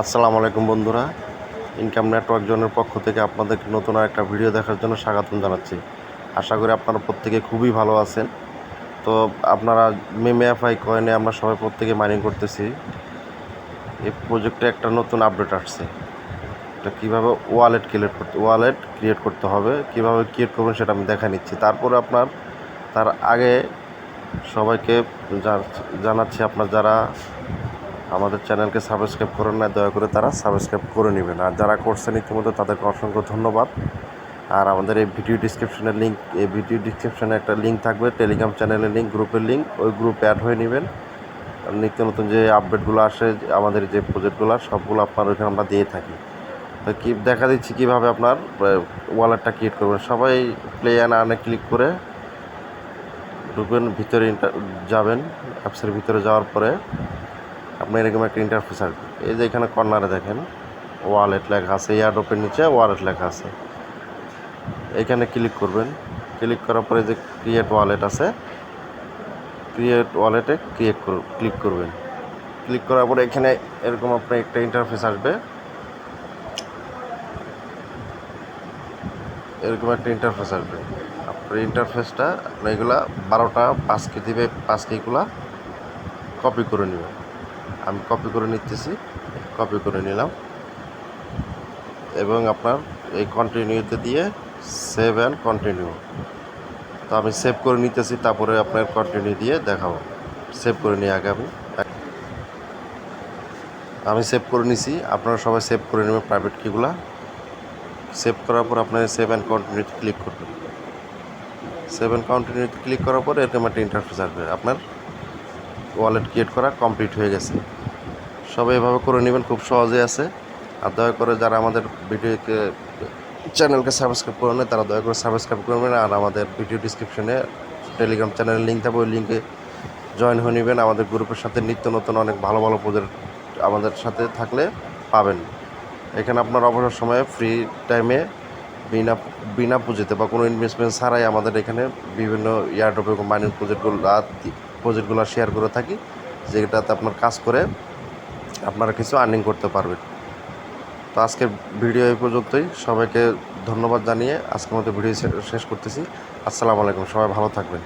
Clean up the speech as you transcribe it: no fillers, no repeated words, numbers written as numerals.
আসসালামু আলাইকুম বন্ধুরা, ইনকাম নেটওয়ার্ক জোনের পক্ষ থেকে আপনাদেরকে নতুন একটা ভিডিও দেখার জন্য স্বাগতম জানাচ্ছি। আশা করি আপনারা প্রত্যেকে খুবই ভালো আছেন। তো আপনারা মেমএফআই কয়েনে আমরা সবাই প্রত্যেকে মাইনিং করতেছি। এই প্রজেক্টে একটা নতুন আপডেট আসছে। এটা কীভাবে ওয়ালেট ক্রিয়েট করতে হবে, কীভাবে ক্রিয়েট করবেন সেটা আমি দেখা নিচ্ছি। তারপরে তার আগে সবাইকে জানাচ্ছি, আপনার যারা আমাদের চ্যানেলকে সাবস্ক্রাইব করেন না, দয়া করে তারা সাবস্ক্রাইব করে নেবেন। আর যারা করছেন ইতিমধ্যে তাদেরকে অসংখ্য ধন্যবাদ। আর আমাদের এই ভিডিও ডিসক্রিপশনে একটা লিঙ্ক থাকবে, টেলিগ্রাম চ্যানেলের লিঙ্ক, গ্রুপের লিঙ্ক। ওই গ্রুপে অ্যাড হয়ে নেবেন। নিত্য নতুন যে আপডেটগুলো আসে, আমাদের যে প্রজেক্টগুলো সবগুলো আপনার ওইখানে আমরা দিয়ে থাকি। তো দেখা দিচ্ছি কীভাবে আপনার ওয়ালেটটা ক্রিয়েট করবেন। সবাই প্লে অ্যান্ড আর্নে ক্লিক করে ঢুকবেন, ভিতরে যাবেন। অ্যাপসের ভিতরে যাওয়ার পরে আপনার এরকম একটা ইন্টারফেস আসবে। এই যে এখানে কর্নারে দেখেন ওয়ালেট লেখা আছে, এয়ারড্রপের নিচে ওয়ালেট লেখা আছে। এখানে ক্লিক করবেন। ক্লিক করার পরে যে ক্রিয়েট ওয়ালেট আছে, ক্রিয়েট ওয়ালেটে ক্লিক করবেন। ক্লিক করার পরে এখানে এরকম আপনার একটা ইন্টারফেস আসবে। আপনার ইন্টারফেসটা আপনার এগুলা 12টা পাসকি দিবে, পাসকিগুলা কপি করে নেবেন। আমি কপি করে নিতেছি, কপি করে নিলাম এবং আপনার এই কন্টিনিউতে দিয়ে সেভ অ্যান্ড কন্টিনিউ। তো আমি সেভ করে নিতেছি, তারপরে আপনার কন্টিনিউ দিয়ে দেখাবো। সেভ করে নিয়ে আগে আমি সেভ করে নিছি। আপনারা সবাই সেভ করে নেবেন প্রাইভেট কিগুলা। সেভ করার পর আপনার সেভ অ্যান্ড কন্টিনিউতে ক্লিক করবেন। সেভ অ্যান্ড কন্টিনিউতে ক্লিক করার পর এরকম একটা ইন্টারফেস আসবে। আপনার ওয়ালেট ক্রিয়েট করা কমপ্লিট হয়ে গেছে। সবাই এভাবে করে নেবেন, খুব সহজে আছে। আর দয়া করে যারা আমাদের চ্যানেলকে সাবস্ক্রাইব করে নেয় তারা দয়া করে সাবস্ক্রাইব করবেন। আর আমাদের ভিডিও ডিসক্রিপশনে টেলিগ্রাম চ্যানেলের লিঙ্ক থাকবে, ওই লিঙ্কে জয়েন হয়ে নেবেন। আমাদের গ্রুপের সাথে নিত্য নতুন অনেক ভালো ভালো প্রজেক্ট আমাদের সাথে থাকলে পাবেন। এখানে আপনার অবসর সময়ে ফ্রি টাইমে বিনা পুঁজিতে বা কোনো ইনভেস্টমেন্ট ছাড়াই আমাদের এখানে বিভিন্ন এয়ারড্রপ এবং মাইনিং প্রজেক্টগুলো শেয়ার করে থাকি, যেটাতে আপনার কাজ করে আপনারা কিছু আর্নিং করতে পারবেন। তো আজকের ভিডিও এই পর্যন্তই। সবাইকে ধন্যবাদ জানিয়ে আজকের মতো ভিডিও শেষ করতেছি। আসসালামু আলাইকুম, সবাই ভালো থাকবেন।